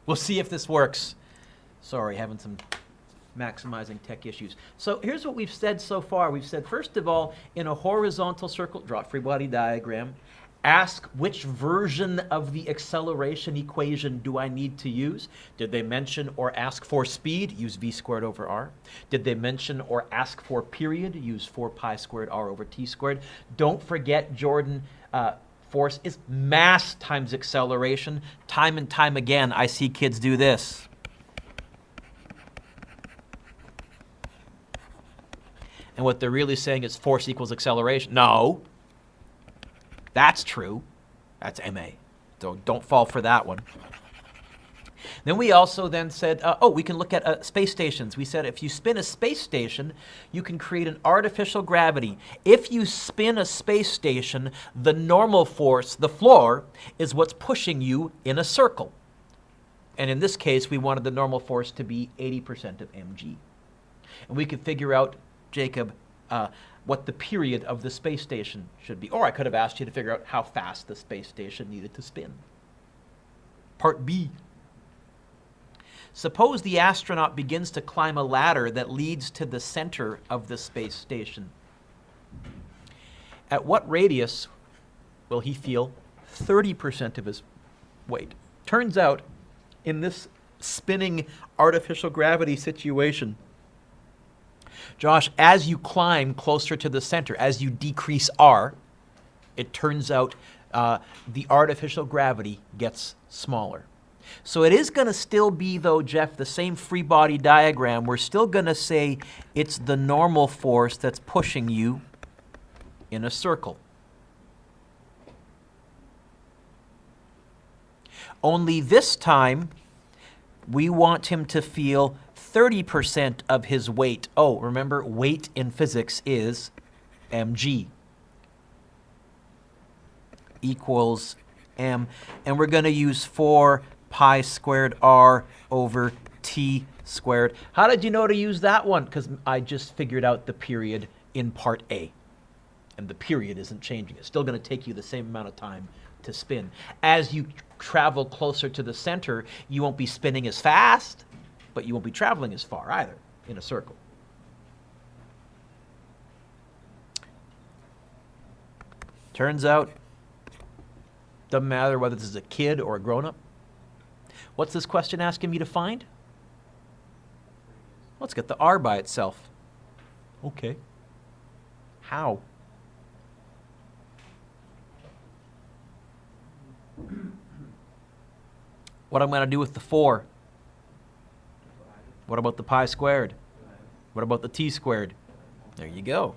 We'll see if this works. Sorry, having some maximizing tech issues. So here's what we've said so far. We've said, first of all, in a horizontal circle, draw a free body diagram, ask which version of the acceleration equation do I need to use. Did they mention or ask for speed? Use v squared over r. Did they mention or ask for period? Use 4 pi squared r over t squared. Don't forget, Jordan, force is mass times acceleration. Time and time again, I see kids do this. And what they're really saying is force equals acceleration. No. That's true. That's MA. So don't fall for that one. Then we also then said, we can look at space stations. We said if you spin a space station, you can create an artificial gravity. If you spin a space station, the normal force, the floor, is what's pushing you in a circle. And in this case, we wanted the normal force to be 80% of mg. And we could figure out, Jacob, what the period of the space station should be. Or I could have asked you to figure out how fast the space station needed to spin. Part B. Suppose the astronaut begins to climb a ladder that leads to the center of the space station. At what radius will he feel 30% of his weight? Turns out, in this spinning artificial gravity situation, Josh, as you climb closer to the center, as you decrease r, it turns out the artificial gravity gets smaller. So it is going to still be, though, Jeff, the same free body diagram. We're still going to say it's the normal force that's pushing you in a circle. Only this time, we want him to feel 30% of his weight. Oh, remember, weight in physics is mg equals m. And we're going to use 4 pi squared r over t squared. How did you know to use that one? Because I just figured out the period in part A. And the period isn't changing. It's still going to take you the same amount of time to spin. As you travel closer to the center, you won't be spinning as fast, but you won't be traveling as far either in a circle. Turns out, doesn't matter whether this is a kid or a grown-up. What's this question asking me to find? Let's get the r by itself. Okay. How? What I'm going to do with the 4? What about the pi squared? What about the t squared? There you go.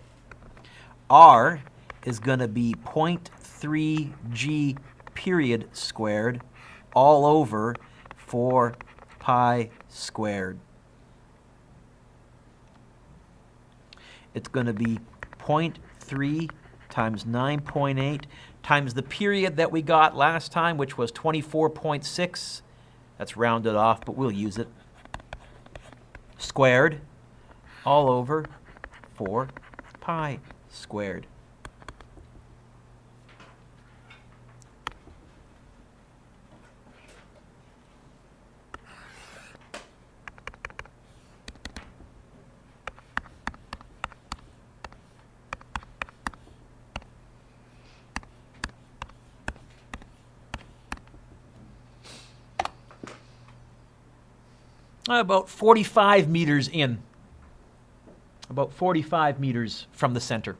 R is going to be 0.3 g period squared all over 4 pi squared. It's going to be 0.3 times 9.8 times the period that we got last time, which was 24.6. That's rounded off, but we'll use it. Squared all over 4 pi squared. About 45 meters in. About 45 meters from the center.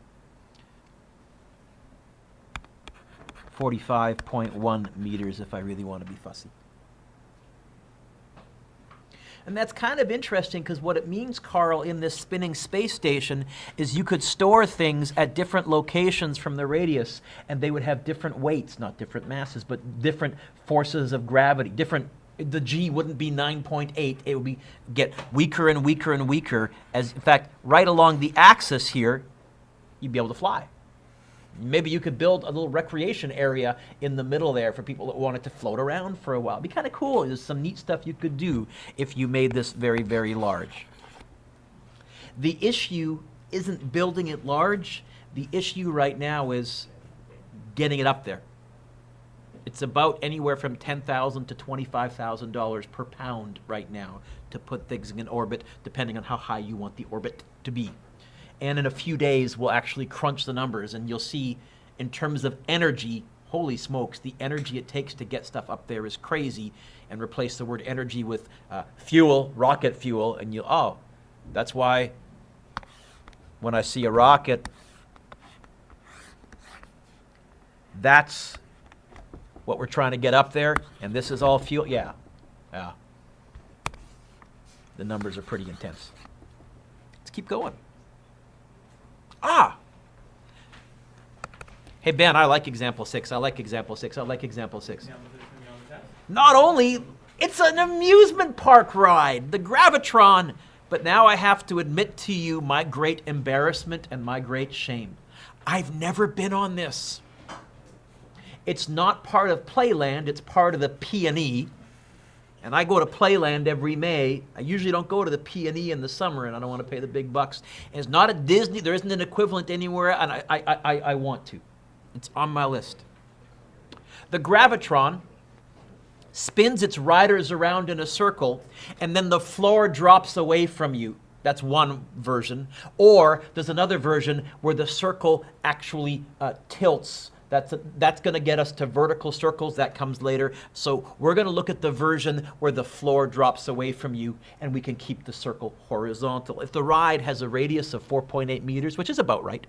45.1 meters if I really want to be fussy. And that's kind of interesting because what it means, Carl, in this spinning space station is you could store things at different locations from the radius and they would have different weights, not different masses, but different forces of gravity, the G wouldn't be 9.8. It would get weaker and weaker and weaker. As in fact, right along the axis here, you'd be able to fly. Maybe you could build a little recreation area in the middle there for people that wanted to float around for a while. It'd be kind of cool. There's some neat stuff you could do if you made this very, very large. The issue isn't building it large. The issue right now is getting it up there. It's about anywhere from $10,000 to $25,000 per pound right now to put things in orbit, depending on how high you want the orbit to be. And in a few days, we'll actually crunch the numbers, and you'll see, in terms of energy, holy smokes, the energy it takes to get stuff up there is crazy, and replace the word energy with fuel, rocket fuel, and oh, that's why when I see a rocket, that's what we're trying to get up there, and this is all fuel. Yeah. The numbers are pretty intense. Let's keep going. Hey, Ben, I like example 6. I like example 6. I like example 6. Not only, it's an amusement park ride, the Gravitron, but now I have to admit to you my great embarrassment and my great shame. I've never been on this. It's not part of Playland, it's part of the P&E. And I go to Playland every May. I usually don't go to the P&E in the summer, and I don't want to pay the big bucks. And it's not at Disney, there isn't an equivalent anywhere, and I want to. It's on my list. The Gravitron spins its riders around in a circle, and then the floor drops away from you. That's one version. Or there's another version where the circle actually tilts. That's going to get us to vertical circles. That comes later. So we're going to look at the version where the floor drops away from you and we can keep the circle horizontal. If the ride has a radius of 4.8 meters, which is about right,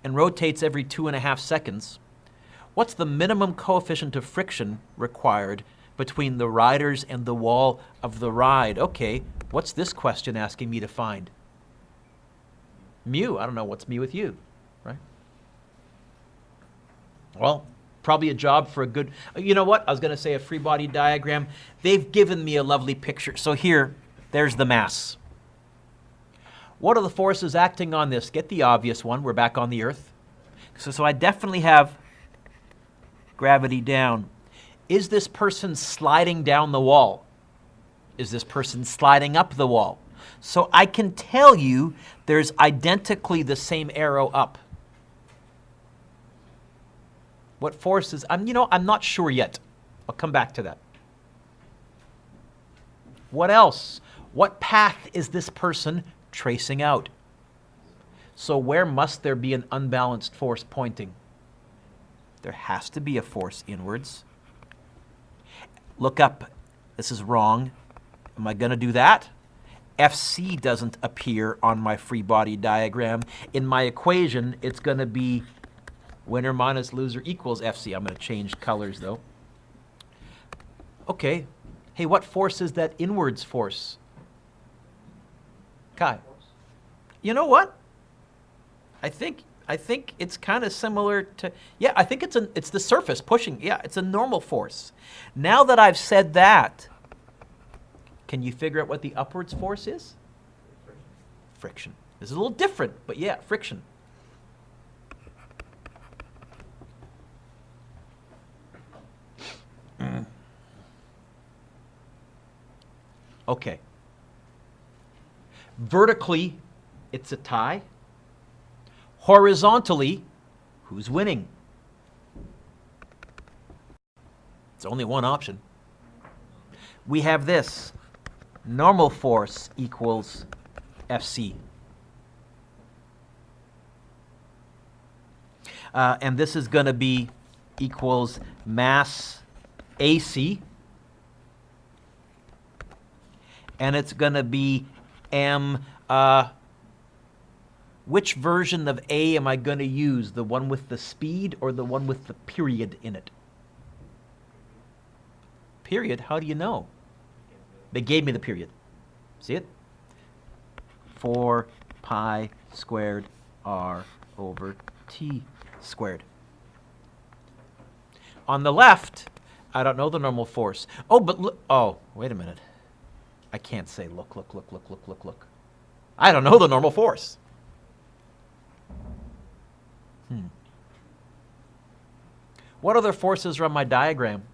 and rotates every 2.5 seconds, what's the minimum coefficient of friction required between the riders and the wall of the ride? Okay, what's this question asking me to find? Mu. I don't know what's mu with you, right? Well, probably a job for a good, you know what? I was going to say a free body diagram. They've given me a lovely picture. So here, there's the mass. What are the forces acting on this? Get the obvious one. We're back on the Earth. So I definitely have gravity down. Is this person sliding down the wall? Is this person sliding up the wall? So I can tell you there's identically the same arrow up. What forces? I'm not sure yet. I'll come back to that. What else? What path is this person tracing out? So where must there be an unbalanced force pointing? There has to be a force inwards. Look up. This is wrong. Am I going to do that? FC doesn't appear on my free body diagram. In my equation, it's going to be winner minus loser equals FC. I'm going to change colors, though. Okay. Hey, what force is that inwards force? Kai. You know what? I think it's kind of similar to, yeah, I think it's the surface pushing. Yeah, it's a normal force. Now that I've said that, can you figure out what the upwards force is? Friction. This is a little different, but yeah, friction. Okay. Vertically, it's a tie. Horizontally, who's winning? It's only one option. We have this. Normal force equals FC. And this is going to be equals mass AC. And it's going to be M. Which version of A am I going to use? The one with the speed or the one with the period in it? Period? How do you know? They gave me the period. See it? 4 pi squared r over t squared. On the left, I don't know the normal force. Oh, but look. Oh, wait a minute. I can't say look. I don't know the normal force. What other forces are on my diagram?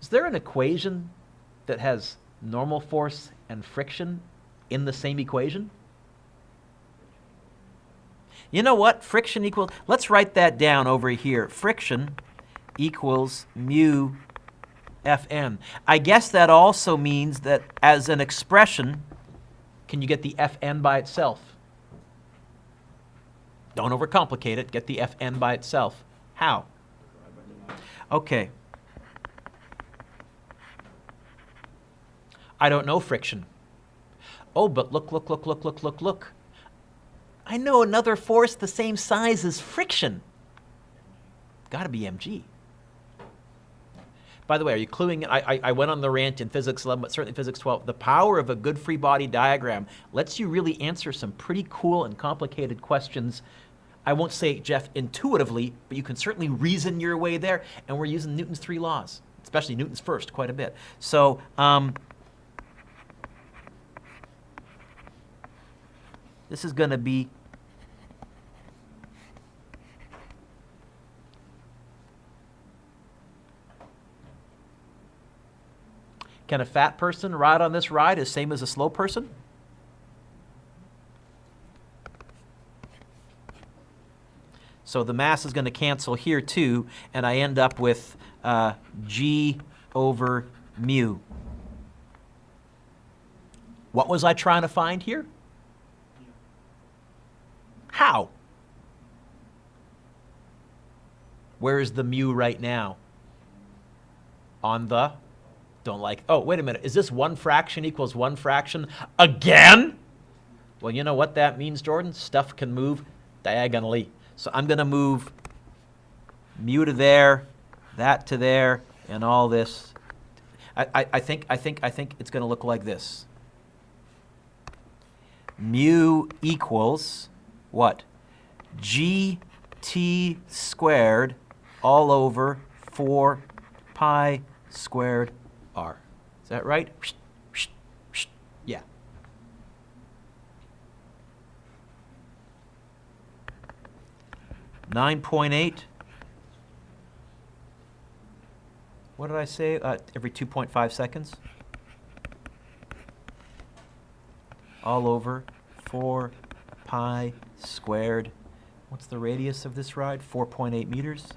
Is there an equation that has normal force and friction in the same equation? You know what? Friction equals, let's write that down over here. Friction equals mu Fn. I guess that also means that as an expression, can you get the Fn by itself? Don't overcomplicate it. Get the Fn by itself. How? Okay. I don't know friction. Oh, but look. I know another force the same size as friction. Got to be mg. By the way, are you cluing? I went on the rant in Physics 11, but certainly Physics 12. The power of a good free body diagram lets you really answer some pretty cool and complicated questions. I won't say, Jeff, intuitively, but you can certainly reason your way there. And we're using Newton's 3 laws, especially Newton's first, quite a bit. So, this is going to be can a fat person ride on this ride as same as a slow person? So the mass is going to cancel here too, and I end up with g over mu. What was I trying to find here? How? Where is the mu right now? On the, don't like, oh, wait a minute, is this 1 fraction equals 1 fraction again? Well, you know what that means, Jordan? Stuff can move diagonally. So I'm going to move mu to there, that to there, and all this. I think it's going to look like this. Mu equals what? GT squared all over 4 pi squared r. Is that right? Yeah. .8. What did I say? Every 2.5 seconds. All over 4 pi squared. What's the radius of this ride? 4.8 meters.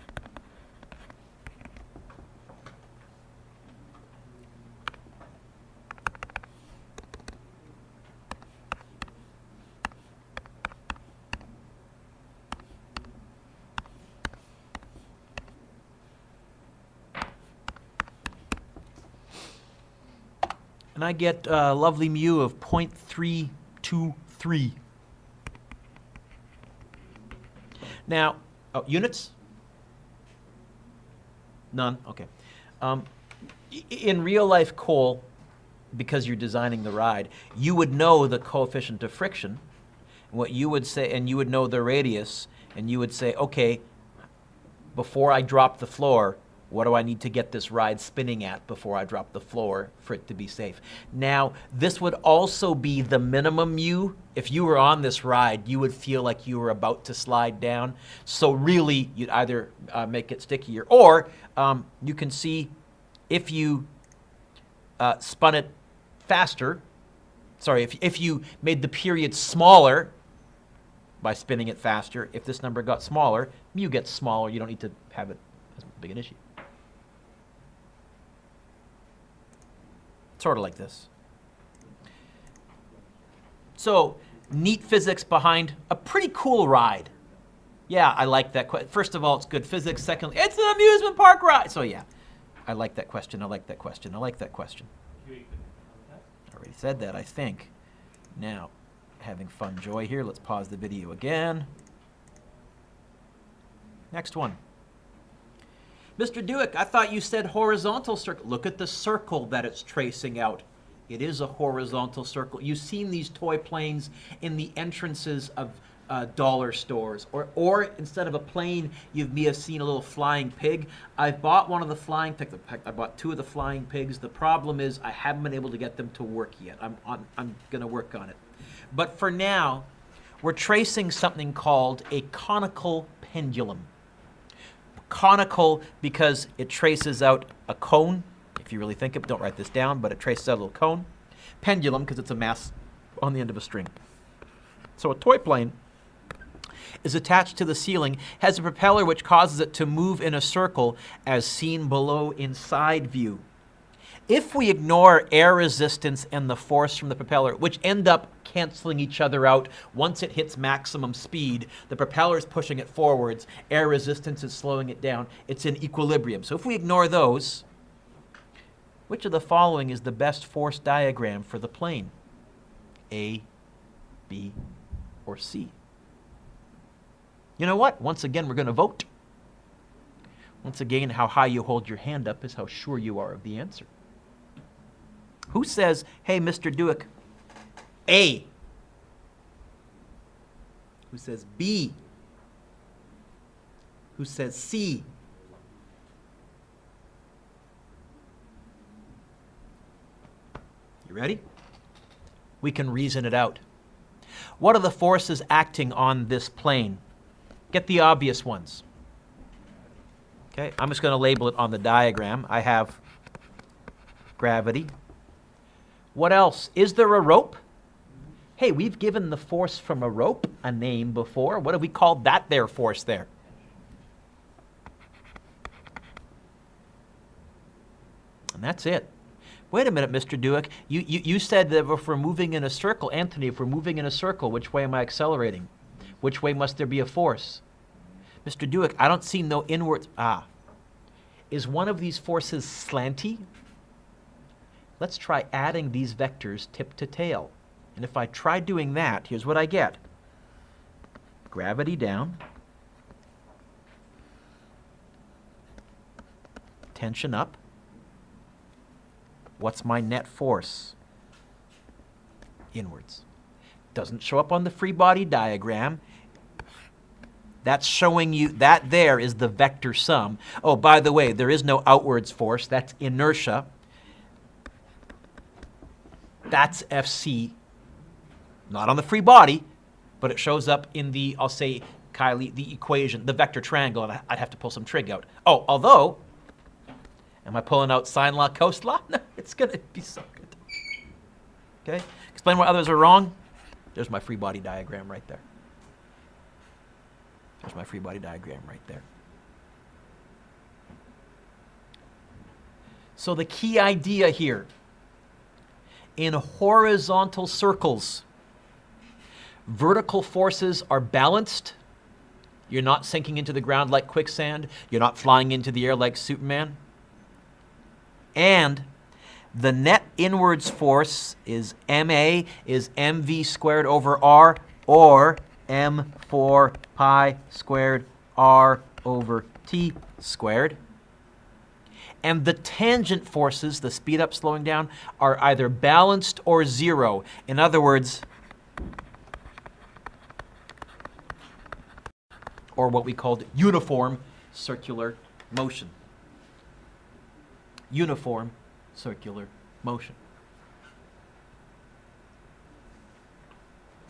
And I get a lovely mu of 0.323. Now, units? None? Okay. In real life coal, because you're designing the ride, you would know the coefficient of friction. What you would say, and you would know the radius, and you would say, okay, before I drop the floor, what do I need to get this ride spinning at before I drop the floor for it to be safe? Now, this would also be the minimum mu. If you were on this ride, you would feel like you were about to slide down. So really, you'd either make it stickier, or you can see if you spun it faster, sorry, if you made the period smaller by spinning it faster, if this number got smaller, mu gets smaller. You don't need to have it as big an issue. Sort of like this. So, neat physics behind a pretty cool ride. Yeah, I like that. First of all, it's good physics. Secondly, it's an amusement park ride. So yeah, I like that question. I like that question. I like that question. I already said that, I think. Now, having fun joy here. Let's pause the video again. Next one. Mr. Dueck, I thought you said horizontal circle. Look at the circle that it's tracing out. It is a horizontal circle. You've seen these toy planes in the entrances of dollar stores. Or instead of a plane, you may have seen a little flying pig. I've bought one of the flying pigs. I bought 2 of the flying pigs. The problem is I haven't been able to get them to work yet. I'm going to work on it. But for now, we're tracing something called a conical pendulum. Conical because it traces out a cone. If you really think of it, don't write this down, but it traces out a little cone. Pendulum because it's a mass on the end of a string. So a toy plane is attached to the ceiling has a propeller which causes it to move in a circle as seen below in side view. If we ignore air resistance and the force from the propeller, which end up canceling each other out once it hits maximum speed, the propeller is pushing it forwards, air resistance is slowing it down, it's in equilibrium. So if we ignore those, which of the following is the best force diagram for the plane? A, B, or C? You know what? Once again, we're going to vote. Once again, how high you hold your hand up is how sure you are of the answer. Who says, hey, Mr. Dueck, A? Who says B? Who says C? You ready? We can reason it out. What are the forces acting on this plane? Get the obvious ones. Okay, I'm just going to label it on the diagram. I have gravity. What else? Is there a rope? Hey, we've given the force from a rope a name before. What have we called that there force there? And that's it. Wait a minute, Mr. Dueck. You said that if we're moving in a circle, Anthony, if we're moving in a circle, which way am I accelerating? Which way must there be a force? Mr. Dueck, I don't see no inward. Is one of these forces slanty? Let's try adding these vectors tip to tail. And if I try doing that, here's what I get. Gravity down. Tension up. What's my net force? Inwards. Doesn't show up on the free body diagram. That's showing you, that there is the vector sum. Oh, by the way, there is no outwards force. That's inertia. That's Fc. Not on the free body, but it shows up in the, I'll say, Kylie, the equation, the vector triangle, and I'd have to pull some trig out. Oh, although, am I pulling out sine law, cos law? No, it's going to be so good. Okay? Explain why others are wrong. There's my free body diagram right there. There's my free body diagram right there. So the key idea here, in horizontal circles, vertical forces are balanced. You're not sinking into the ground like quicksand. You're not flying into the air like Superman. And the net inwards force is ma is mv squared over r, or m4 pi squared r over t squared. And the tangent forces, the speed up, slowing down, are either balanced or zero. In other words, or what we called uniform circular motion. Uniform circular motion.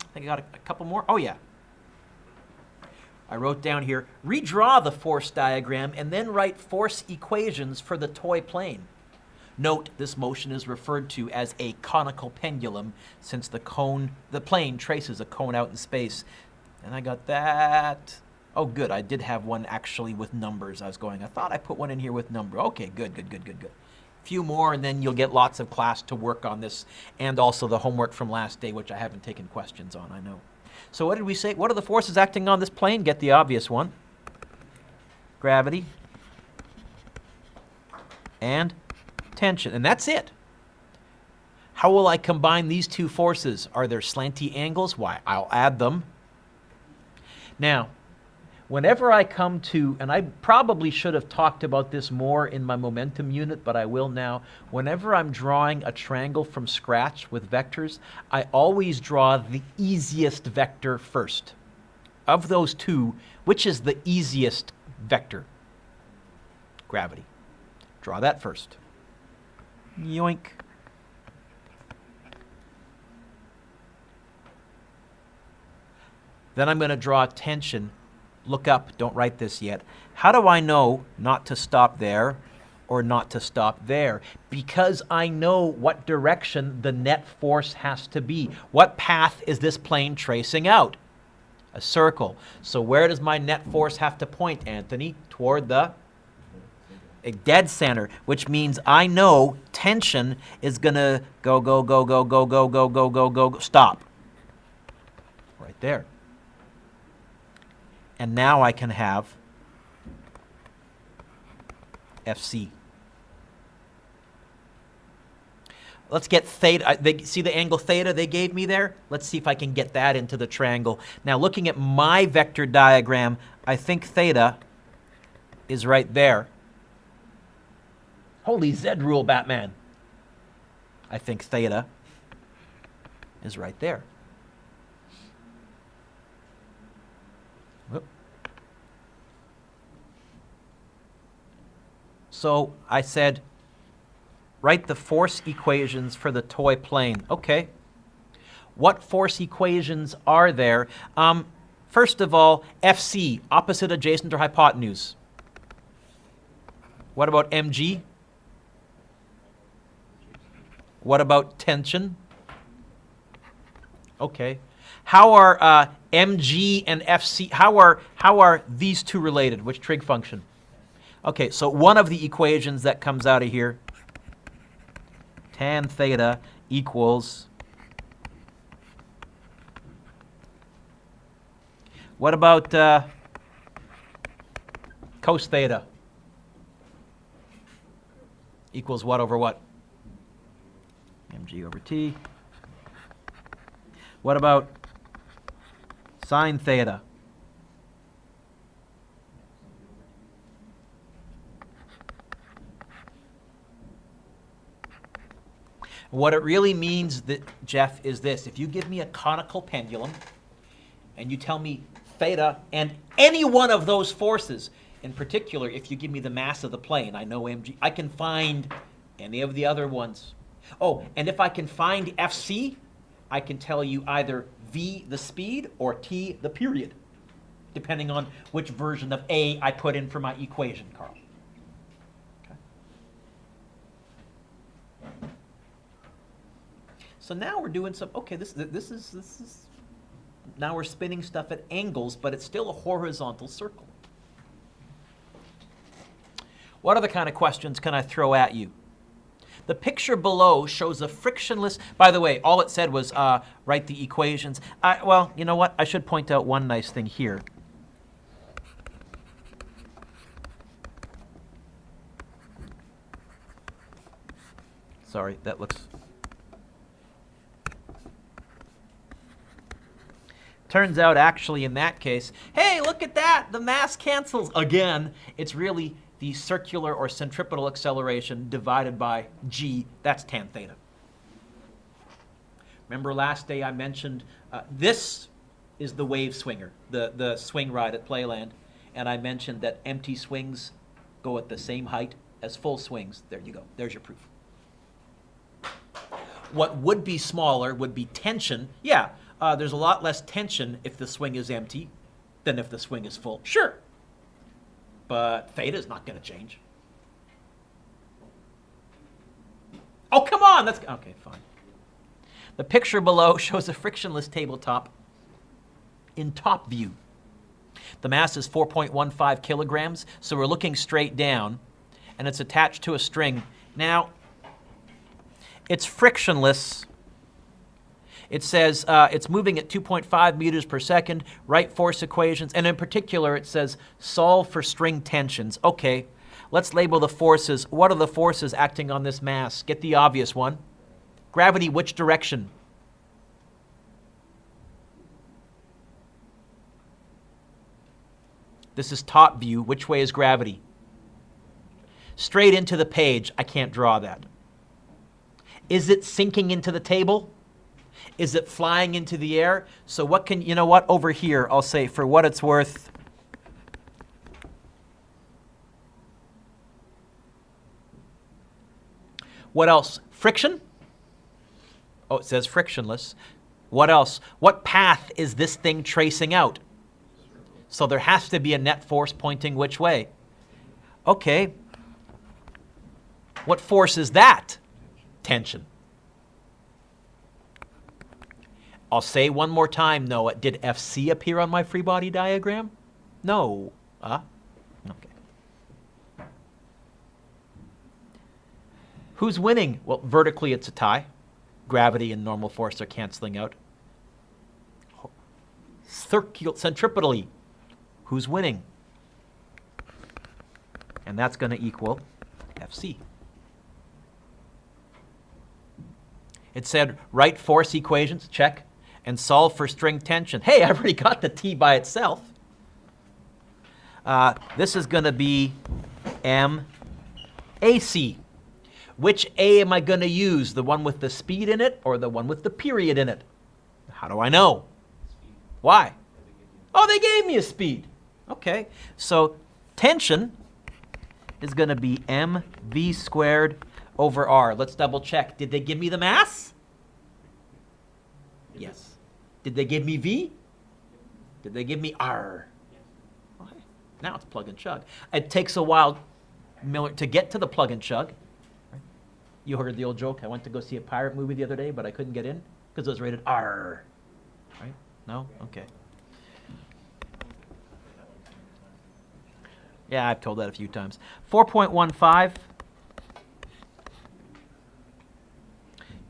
I think I got a couple more. Oh, yeah. I wrote down here, redraw the force diagram and then write force equations for the toy plane. Note, this motion is referred to as a conical pendulum since the plane traces a cone out in space. And I got that. Oh, good. I did have one actually with numbers. I thought I put one in here with number. Okay, good. A few more, and then you'll get lots of class to work on this, and also the homework from last day, which I haven't taken questions on, I know. So what did we say? What are the forces acting on this plane? Get the obvious one. Gravity. And tension. And that's it. How will I combine these two forces? Are there slanty angles? Why, I'll add them. Now, whenever I come to, and I probably should have talked about this more in my momentum unit, but I will now. Whenever I'm drawing a triangle from scratch with vectors, I always draw the easiest vector first. Of those two, which is the easiest vector? Gravity. Draw that first. Yoink. Then I'm going to draw tension. Look up, don't write this yet. How do I know not to stop there or not to stop there? Because I know what direction the net force has to be. What path is this plane tracing out? A circle. So where does my net force have to point, Anthony? Toward the dead center, which means I know tension is going to go, go, go, go, go, go, go, go, go, go, stop. Right there. And now I can have FC. Let's get theta. See the angle theta they gave me there? Let's see if I can get that into the triangle. Now, looking at my vector diagram, I think theta is right there. Holy Z rule, Batman. I think theta is right there. Whoop. So I said, write the force equations for the toy plane. Okay. What force equations are there? First of all, FC, opposite, adjacent, or hypotenuse. What about mg? What about tension? Okay. How are mg and FC, how are these two related? Which trig function? Okay, so one of the equations that comes out of here, tan theta equals, what about cos theta? Equals what over what? Mg over t. What about sine theta? What it really means, that, Jeff, is this. If you give me a conical pendulum and you tell me theta and any one of those forces, in particular, if you give me the mass of the plane, I know mg, I can find any of the other ones. Oh, and if I can find FC, I can tell you either v, the speed, or t, the period, depending on which version of A I put in for my equation, Carl. Okay. So now we're doing some, okay, this is, now we're spinning stuff at angles, but it's still a horizontal circle. What other kind of questions can I throw at you? The picture below shows a frictionless, by the way, all it said was write the equations. Well, you know what? I should point out one nice thing here. Sorry, that looks... Turns out, actually, in that case, hey, look at that! The mass cancels. Again, it's really the circular or centripetal acceleration divided by g. That's tan theta. Remember last day I mentioned this is the wave swinger, the swing ride at Playland, and I mentioned that empty swings go at the same height as full swings. There you go. There's your proof. What would be smaller would be tension. Yeah, there's a lot less tension if the swing is empty than if the swing is full. Sure. But theta is not going to change. Oh, come on! That's okay, fine. The picture below shows a frictionless tabletop in top view. The mass is 4.15 kilograms, so we're looking straight down, and it's attached to a string. Now, it's frictionless. It says it's moving at 2.5 meters per second, write force equations, and in particular it says solve for string tensions. Okay, let's label the forces. What are the forces acting on this mass? Get the obvious one. Gravity, which direction? This is top view. Which way is gravity? Straight into the page. I can't draw that. Is it sinking into the table? Is it flying into the air? So what can, you know what, over here, I'll say for what it's worth, what else? Friction? Oh, it says frictionless. What else? What path is this thing tracing out? So there has to be a net force pointing which way? Okay. What force is that? Tension. I'll say one more time, Noah. Did FC appear on my free body diagram? No. Okay. Who's winning? Well, vertically it's a tie. Gravity and normal force are canceling out. Centripetally, who's winning? And that's going to equal FC. It said write force equations, check, and solve for string tension. Hey, I've already got the T by itself. This is going to be MAC. Which A am I going to use? The one with the speed in it or the one with the period in it? How do I know? Why? Oh, they gave me a speed. Okay, so tension is going to be mv squared over r. Let's double check. Did they give me the mass? Yes. Did they give me v? Did they give me r? Okay. Now it's plug and chug. It takes a while to get to the plug and chug. You heard the old joke. I went to go see a pirate movie the other day, but I couldn't get in because it was rated R. Right? No? Okay. Yeah, I've told that a few times. 4.15,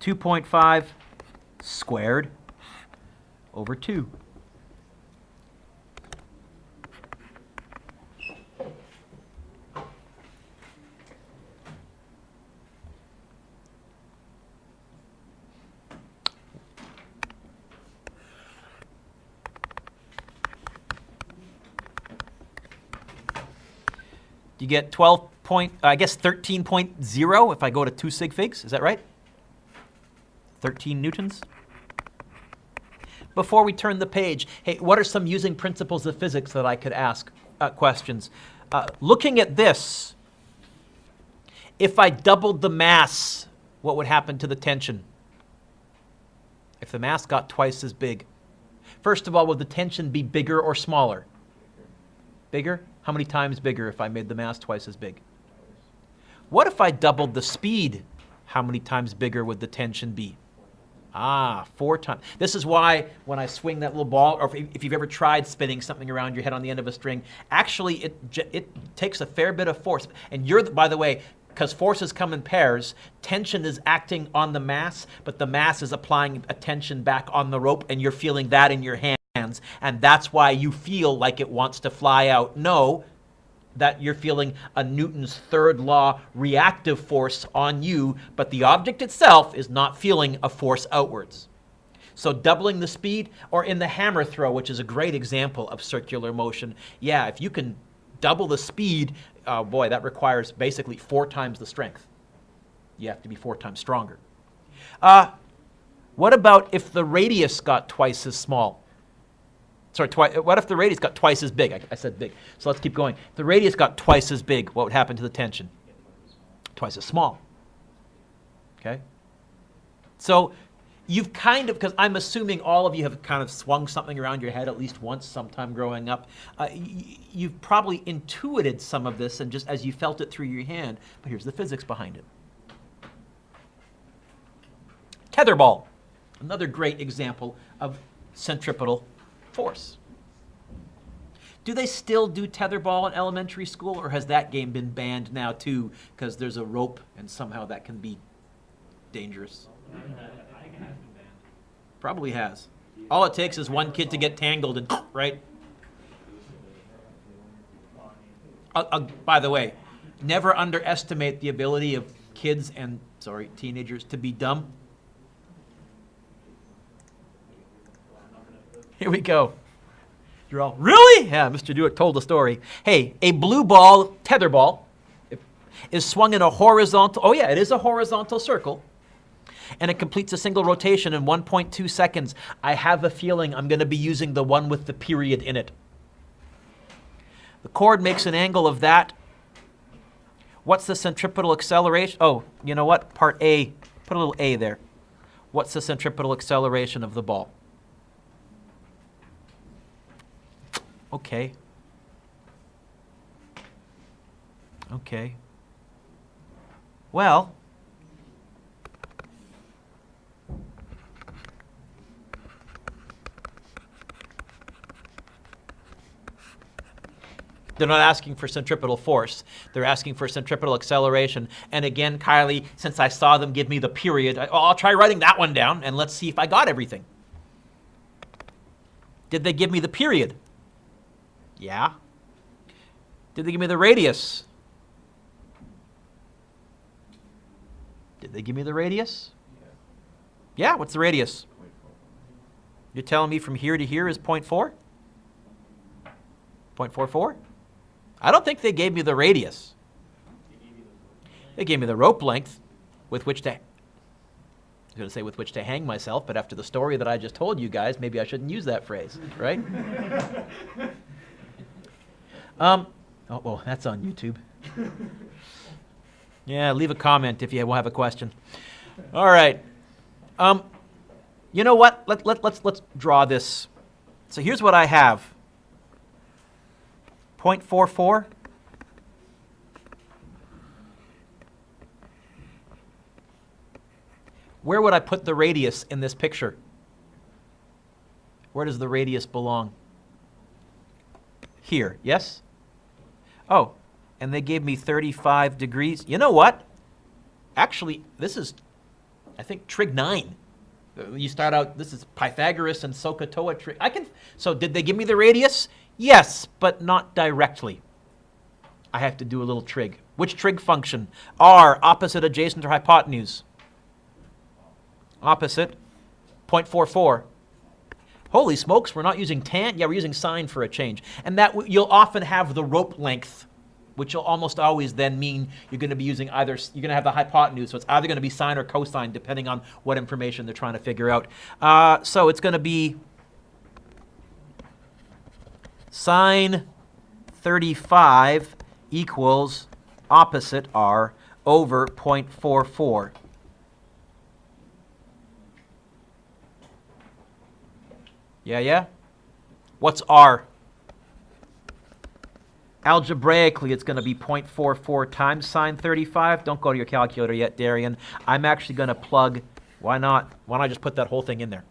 2.5 squared over 2. You get 13.0 if I go to 2 sig figs. Is that right? 13 newtons. Before we turn the page, hey, what are some using principles of physics that I could ask questions? Looking at this, if I doubled the mass, what would happen to the tension? If the mass got twice as big. First of all, would the tension be bigger or smaller? Bigger? How many times bigger if I made the mass twice as big? What if I doubled the speed? How many times bigger would the tension be? 4 times. This is why when I swing that little ball, or if you've ever tried spinning something around your head on the end of a string, actually it takes a fair bit of force. And by the way, because forces come in pairs, tension is acting on the mass, but the mass is applying a tension back on the rope, and you're feeling that in your hand. And that's why you feel like it wants to fly out. No, that you're feeling a Newton's third law reactive force on you, but the object itself is not feeling a force outwards. So doubling the speed, or in the hammer throw, which is a great example of circular motion, yeah, if you can double the speed, boy, that requires basically 4 times the strength. You have to be 4 times stronger. What about if the radius got twice as small? Sorry, what if the radius got twice as big? I said big. So let's keep going. If the radius got twice as big, what would happen to the tension? Twice as small. Okay? So you've kind of, because I'm assuming all of you have kind of swung something around your head at least once sometime growing up. You've probably intuited some of this and just as you felt it through your hand, but here's the physics behind it. Tetherball, another great example of centripetal force. Do they still do tetherball in elementary school, or has that game been banned now too because there's a rope and somehow that can be dangerous? Probably has. All it takes is one kid to get tangled and right? By the way, never underestimate the ability of kids and, teenagers to be dumb. Here we go. You're all, really? Yeah, Mr. Dueck told the story. Hey, a blue ball, tetherball, is swung in a horizontal, it is a horizontal circle, and it completes a single rotation in 1.2 seconds. I have a feeling I'm going to be using the one with the period in it. The cord makes an angle of that. What's the centripetal acceleration? Oh, you know what? Part A, put a little A there. What's the centripetal acceleration of the ball? Okay. Well, They're not asking for centripetal force. They're asking for centripetal acceleration. And again, Kylie, since I saw them give me the period, I'll try writing that one down, and let's see if I got everything. Did they give me the period? Yeah. Did they give me the radius? Did they give me the radius? Yeah, what's the radius? You're telling me from here to here is 0.4? 0.44? I don't think they gave me the radius. They gave me the rope length with which to, I was going to say with which to hang myself, but after the story that I just told you guys, maybe I shouldn't use that phrase, right? Oh, well, that's on YouTube. Yeah, leave a comment if you have a question. All right. You know what? Let's draw this. So here's what I have. 0.44. Where would I put the radius in this picture? Where does the radius belong? Here, yes? Oh, and they gave me 35 degrees. You know what? Actually, this is, I think, trig 9. You start out, this is Pythagoras and SOHCAHTOA trig. So did they give me the radius? Yes, but not directly. I have to do a little trig. Which trig function? R, opposite, adjacent, or hypotenuse? Opposite. 0.44. Holy smokes, we're not using tan? Yeah, we're using sine for a change. And that you'll often have the rope length, which will almost always then mean you're going to be using either, you're going to have the hypotenuse, so it's either going to be sine or cosine, depending on what information they're trying to figure out. So it's going to be sine 35 equals opposite R over 0.44. Yeah? What's R? Algebraically, it's going to be 0.44 times sine 35. Don't go to your calculator yet, Darian. I'm actually going to plug, why not just put that whole thing in there?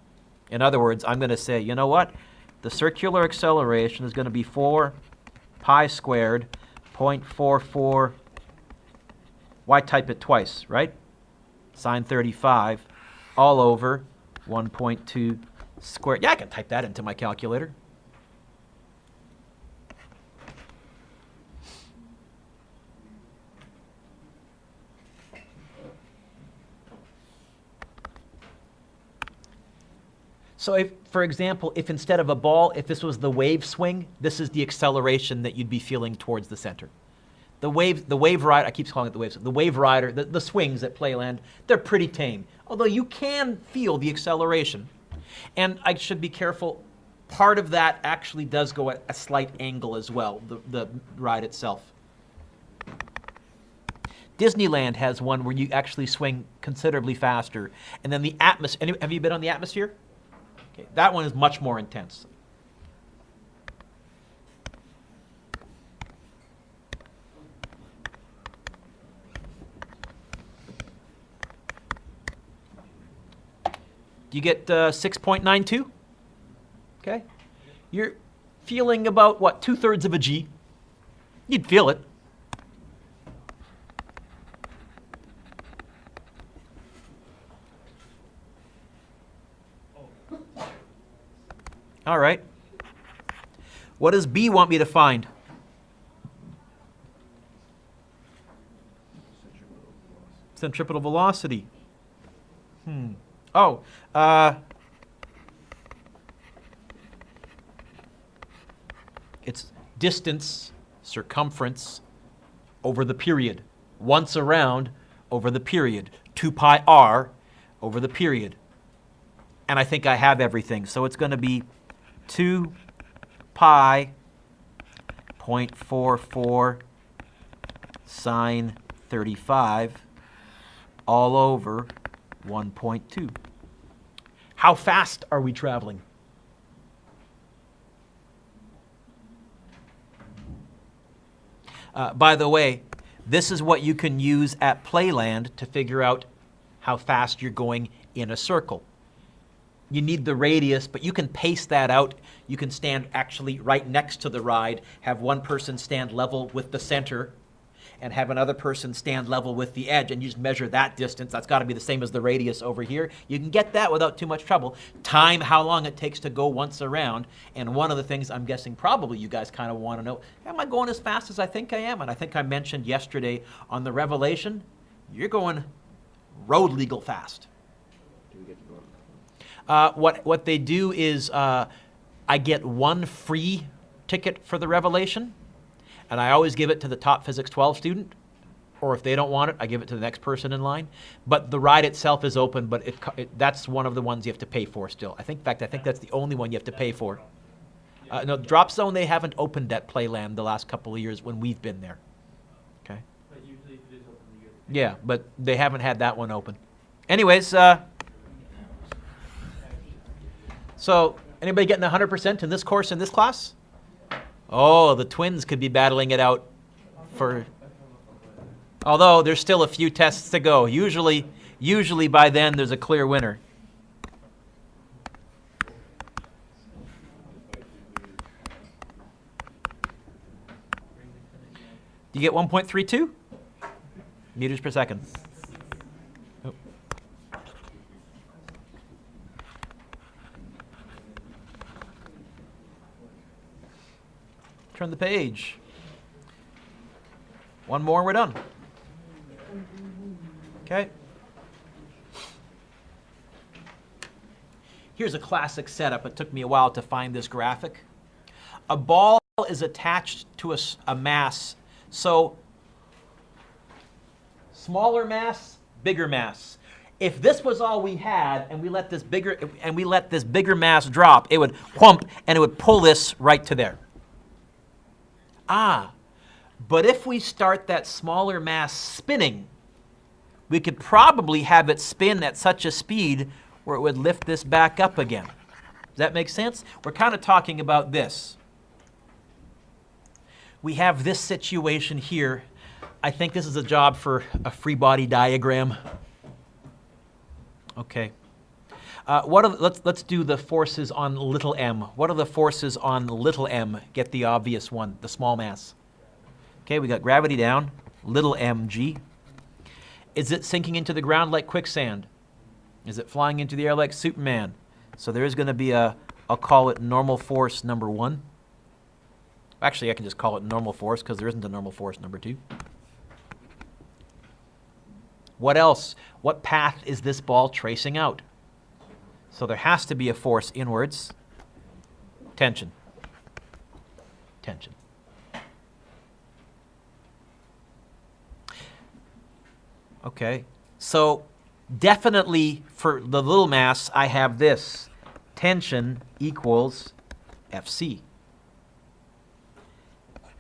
In other words, I'm going to say, you know what? The circular acceleration is going to be 4 pi squared 0.44. Why type it twice, right? Sine 35 all over 1.2 squared. Yeah, I can type that into my calculator. So if, for example, if instead of a ball, if this was the wave swing, this is the acceleration that you'd be feeling towards the center. The wave rider, I keep calling it the waves, the wave rider, the swings at Playland, they're pretty tame. Although you can feel the acceleration. And I should be careful, part of that actually does go at a slight angle as well, the ride itself. Disneyland has one where you actually swing considerably faster. And then the atmosphere, have you been on the atmosphere? Okay, that one is much more intense. Do you get 6.92? Okay. You're feeling about, what, 2/3 of a G? You'd feel it. All right. What does B want me to find? Centripetal velocity. Oh, it's distance, circumference, over the period. Once around, over the period. 2 pi r over the period. And I think I have everything. So it's going to be 2 pi 0.44 sine 35 all over 1.2. How fast are we traveling? By the way, this is what you can use at Playland to figure out how fast you're going in a circle. you need the radius, but you can pace that out. You can stand actually right next to the ride, have one person stand level with the center, and have another person stand level with the edge, and you just measure that distance. That's got to be the same as the radius over here. You can get that without too much trouble. Time how long it takes to go once around, and one of the things I'm guessing probably you guys kind of want to know, am I going as fast as I think I am? And I think I mentioned yesterday on the Revelation, you're going road legal fast. What they do is I get one free ticket for the Revelation, and I always give it to the top Physics 12 student, or if they don't want it, I give it to the next person in line. But the ride itself is open, but that's one of the ones you have to pay for still. In fact, I think that's the only one you have to pay for. No, Drop Zone, they haven't opened at Playland the last couple of years when we've been there. Okay. But usually it is open the year. Yeah, but they haven't had that one open. Anyways, so anybody getting 100% in this course in this class? Oh, the twins could be battling it out for... Although there's still a few tests to go. Usually by then there's a clear winner. Do you get 1.32 meters per second? Oh. Turn the page. One more and we're done. Okay. Here's a classic setup. It took me a while to find this graphic. A ball is attached to a mass. So smaller mass, bigger mass. If this was all we had and we let this bigger mass drop, it would whump and it would pull this right to there. But if we start that smaller mass spinning, we could probably have it spin at such a speed where it would lift this back up again. Does that make sense? We're kind of talking about this. We have this situation here. I think this is a job for a free body diagram. Okay. Let's do the forces on little m. What are the forces on little m? Get the obvious one, the small mass. Okay, we got gravity down, little mg. Is it sinking into the ground like quicksand? Is it flying into the air like Superman? So there is going to be I'll call it normal force number 1. Actually, I can just call it normal force because there isn't a normal force number 2. What else? What path is this ball tracing out? So there has to be a force inwards. Tension. Tension. Okay, so definitely for the little mass, I have this. Tension equals Fc.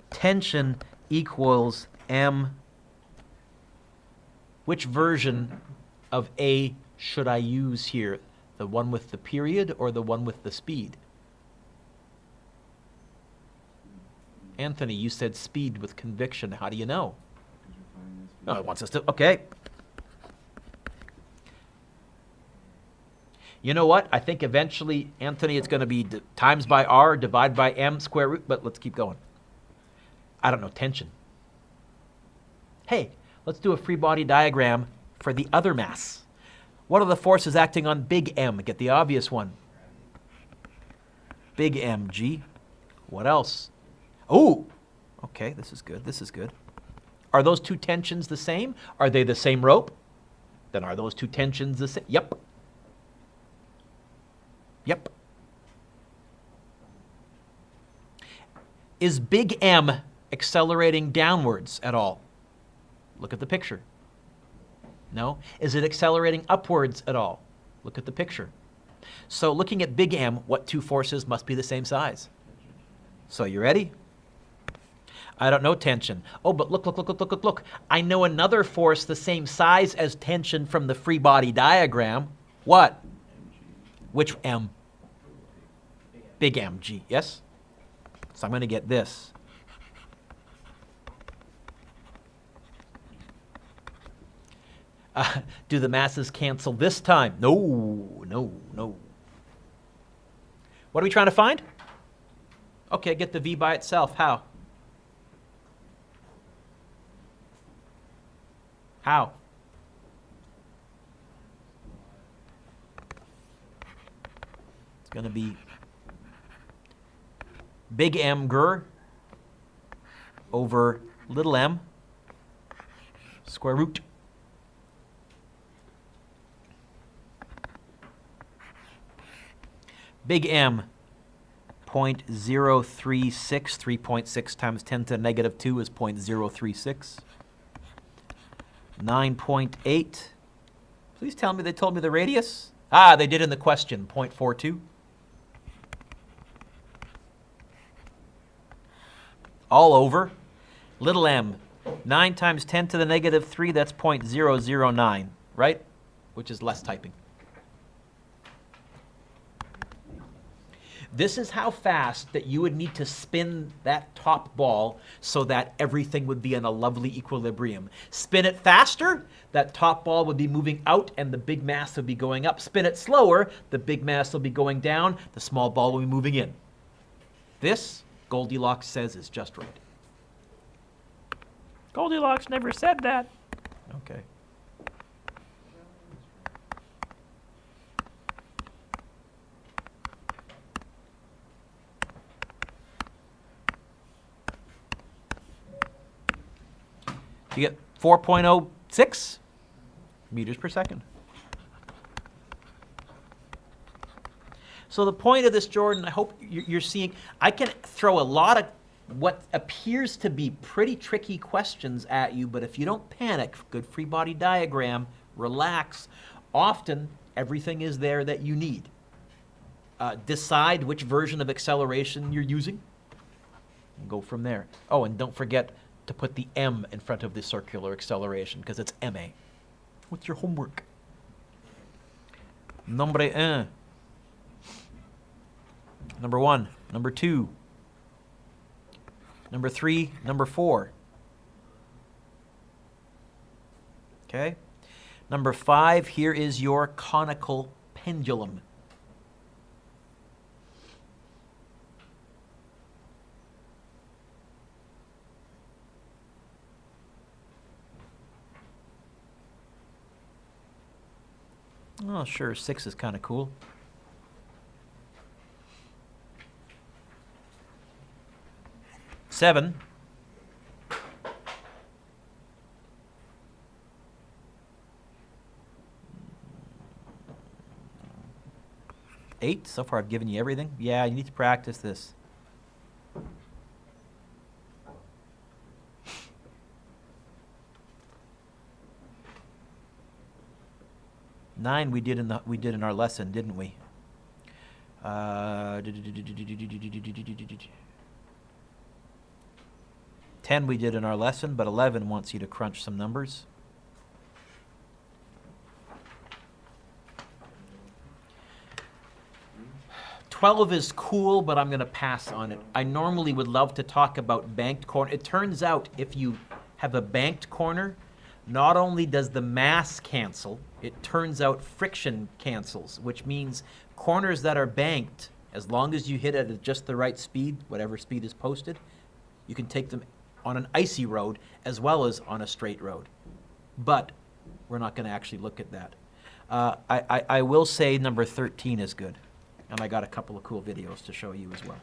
Tension equals m. Which version of A should I use here? The one with the period or the one with the speed? Anthony, you said speed with conviction. How do you know? Oh, it wants us to, okay. You know what? I think eventually, Anthony, it's going to be times by r, divide by m, square root, but let's keep going. I don't know, tension. Hey, let's do a free body diagram for the other mass. What are the forces acting on big M? Get the obvious one. Big mg. What else? Oh, okay, this is good, this is good. Are those two tensions the same? Are they the same rope? Then are those two tensions the same? Yep. Yep. Is big M accelerating downwards at all? Look at the picture. No? Is it accelerating upwards at all? Look at the picture. So looking at big M, what two forces must be the same size? So you ready? I don't know tension. Oh, but look. I know another force the same size as tension from the free body diagram. What? Which M? Big mg, yes? So I'm going to get this. Do the masses cancel this time? No. What are we trying to find? Okay, get the V by itself. How? How? It's going to be big M gur over little m square root. Big M, 0.036, 3.6 times 10 to the negative 2 is 0.036. 9.8. Please tell me they told me the radius. Ah, they did in the question, 0.42. All over. Little m, 9 times 10 to the negative 3, that's 0.009, right? Which is less typing. This is how fast that you would need to spin that top ball so that everything would be in a lovely equilibrium. Spin it faster, that top ball would be moving out and the big mass would be going up. Spin it slower, the big mass will be going down, the small ball will be moving in. This, Goldilocks says, is just right. Goldilocks never said that. Okay. You get 4.06 meters per second. So the point of this, Jordan, I hope you're seeing, I can throw a lot of what appears to be pretty tricky questions at you, but if you don't panic, good free body diagram, relax, often everything is there that you need. Decide which version of acceleration you're using and go from there. Oh, and don't forget to put the M in front of the circular acceleration because it's MA. What's your homework? Number 1. Number 1. Number 2. Number 3. Number 4. Okay. Number 5, here is your conical pendulum. Oh, sure, 6 is kind of cool. Seven. 8. So far I've given you everything. Yeah, you need to practice this. Nine we did in our lesson, didn't we? 10 we did in our lesson, but 11 wants you to crunch some numbers. "12 is cool, but I'm going to pass on it. I normally would love to talk about banked corner. It turns out if you have a banked corner, not only does the mass cancel, it turns out friction cancels, which means corners that are banked, as long as you hit it at just the right speed, whatever speed is posted, you can take them on an icy road as well as on a straight road. But we're not going to actually look at that. I will say number 13 is good. And I got a couple of cool videos to show you as well.